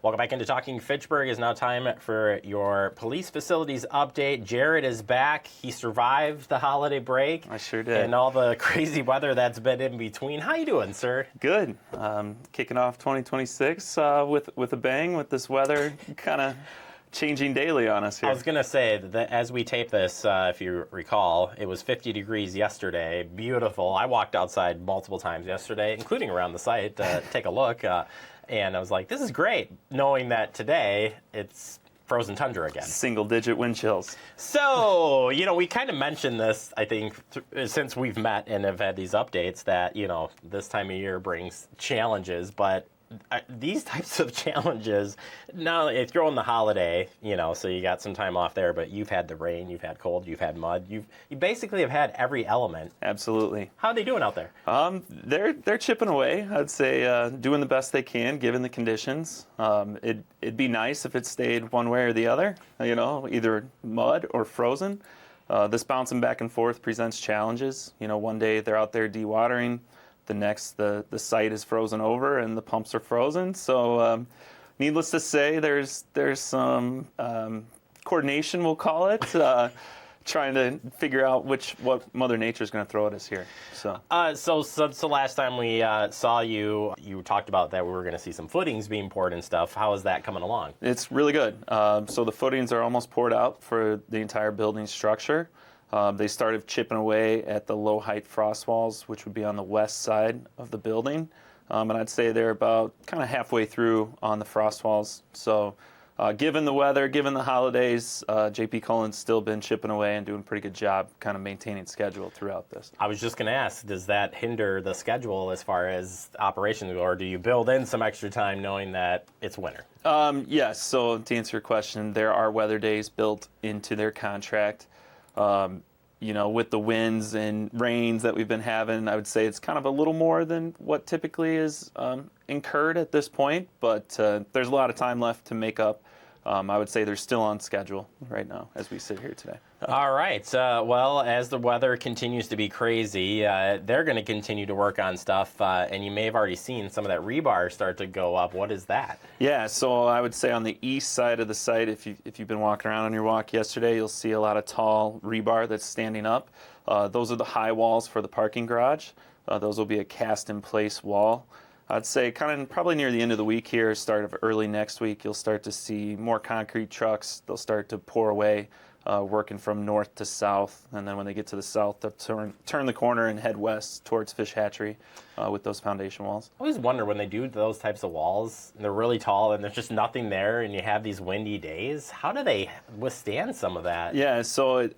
Welcome back into Talking Fitchburg. It's now time for your police facilities update. Jared is back. He survived the holiday break. I sure did. And all the crazy weather that's been in between. How you doing, sir? Good. Kicking off 2026 with a bang, with this weather kind of changing daily on us here. I was going to say that as we tape this, if you recall, it was 50 degrees yesterday. Beautiful. I walked outside multiple times yesterday, including around the site, to take a look. And I was like, this is great, knowing that today it's frozen tundra again. Single-digit wind chills. So, we kind of mentioned this, I think, since we've met and have had these updates that, this time of year brings challenges, but these types of challenges, now if you're on the holiday, so you got some time off there, but you've had the rain, you've had cold, you've had mud, you basically have had every element. Absolutely. How are they doing out there? They're chipping away. I'd say doing the best they can given the conditions. It'd be nice if it stayed one way or the other, either mud or frozen. This bouncing back and forth presents challenges. One day they're out there dewatering. The next, the site is frozen over and the pumps are frozen. So, needless to say, there's some coordination, we'll call it, trying to figure out what Mother Nature's going to throw at us here. So last time we saw you talked about that we were going to see some footings being poured and stuff. How is that coming along? It's really good. So the footings are almost poured out for the entire building structure. They started chipping away at the low-height frost walls, which would be on the west side of the building. And I'd say they're about kind of halfway through on the frost walls. So given the weather, given the holidays, J.P. Cullen's still been chipping away and doing a pretty good job kind of maintaining schedule throughout this. I was just going to ask, does that hinder the schedule as far as operations go, or do you build in some extra time knowing that it's winter? Yes. So to answer your question, there are weather days built into their contract. With the winds and rains that we've been having, I would say it's kind of a little more than what typically is incurred at this point, but there's a lot of time left to make up. I would say they're still on schedule right now as we sit here today. All right. Well, as the weather continues to be crazy, they're going to continue to work on stuff, and you may have already seen some of that rebar start to go up. What is that? Yeah, so I would say on the east side of the site, if you've been walking around on your walk yesterday, you'll see a lot of tall rebar that's standing up. Those are the high walls for the parking garage. Those will be a cast-in-place wall. I'd say kind of probably near the end of the week here, start of early next week, you'll start to see more concrete trucks. They'll start to pour away, working from north to south. And then when they get to the south, they'll turn the corner and head west towards Fish Hatchery with those foundation walls. I always wonder when they do those types of walls, and they're really tall, and there's just nothing there, and you have these windy days. How do they withstand some of that? Yeah, so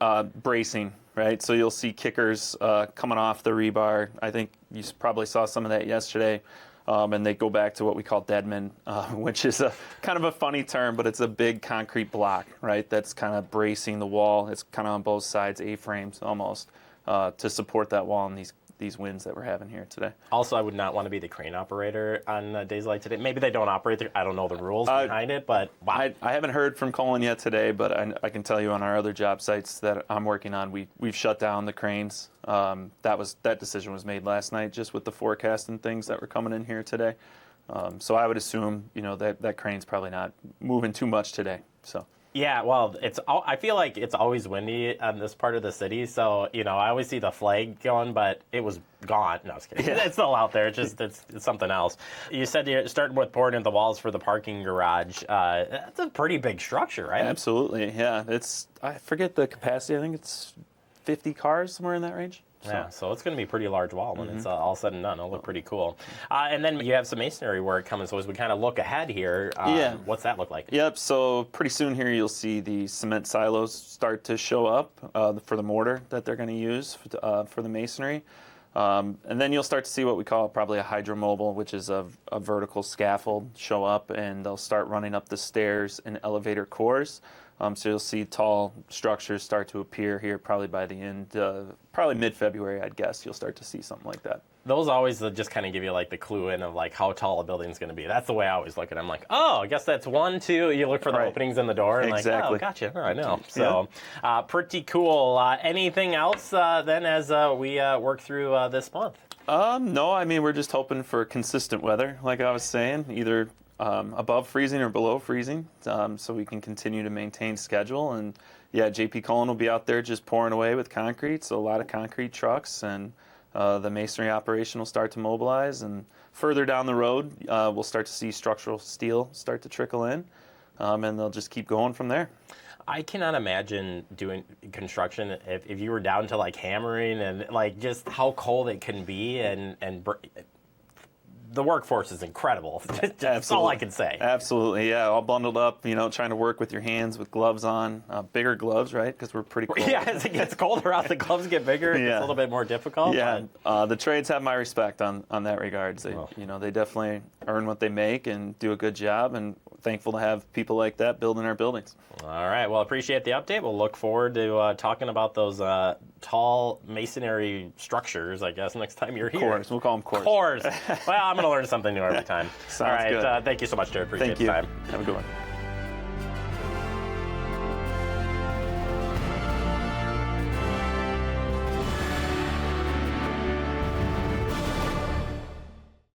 bracing, right? So you'll see kickers coming off the rebar. I think you probably saw some of that yesterday. And they go back to what we call deadman, which is a kind of a funny term, but it's a big concrete block, right? That's kind of bracing the wall. It's kind of on both sides, A-frames almost, to support that wall in these winds that we're having here today. Also, I would not want to be the crane operator on days like today. Maybe they don't operate there. I don't know the rules behind it, but wow. I haven't heard from Colin yet today, but I can tell you on our other job sites that I'm working on, we've shut down the cranes. That decision was made last night, just with the forecast and things that were coming in here today. So I would assume, that crane's probably not moving too much today. So. Yeah, well, I feel like it's always windy on this part of the city, so, I always see the flag going, but it was gone. No, I was kidding. Yeah. It's still out there. It's something else. You said you're starting with pouring in the walls for the parking garage. That's a pretty big structure, right? Absolutely, yeah. I forget the capacity. I think it's 50 cars, somewhere in that range. So it's going to be a pretty large wall when it's all said and done. It'll look pretty cool. And then you have some masonry work coming. So as we kind of look ahead here, what's that look like? Yep. So pretty soon here you'll see the cement silos start to show up for the mortar that they're going to use for the masonry. And then you'll start to see what we call probably a hydromobile, which is a vertical scaffold, show up, and they'll start running up the stairs and elevator cores. So you'll see tall structures start to appear here probably by the end, probably mid-February, I'd guess. You'll start to see something like that. Those always just kind of give you like the clue in of like how tall a building's going to be. That's the way I always look at it. I'm like, oh, I guess that's 1, 2. You look for the openings in the door and exactly. Like, oh, gotcha. All right, now. So pretty cool. Anything else then as we work through this month? No, I mean, we're just hoping for consistent weather, like I was saying, either above freezing or below freezing, so we can continue to maintain schedule. And yeah, JP Cullen will be out there just pouring away with concrete, so a lot of concrete trucks, and the masonry operation will start to mobilize. And further down the road, we'll start to see structural steel start to trickle in, and they'll just keep going from there. I cannot imagine doing construction if you were down to like hammering and like just how cold it can be, and the workforce is incredible. That's all I can say. Absolutely, yeah. All bundled up, trying to work with your hands with gloves on, bigger gloves, right? Because we're pretty cold. Yeah, as it gets colder out, the gloves get bigger. It's a little bit more difficult. Yeah, the trades have my respect on that regards. They, they definitely earn what they make and do a good job, and thankful to have people like that building our buildings. All right. Well, appreciate the update. We'll look forward to talking about those tall masonry structures, I guess, next time you're here. Cores. We'll call them cores. Cores. Well, I'm going to learn something new every time. Sounds All right. good. Thank you so much, Jared. Appreciate Thank you. the time. Have a good one.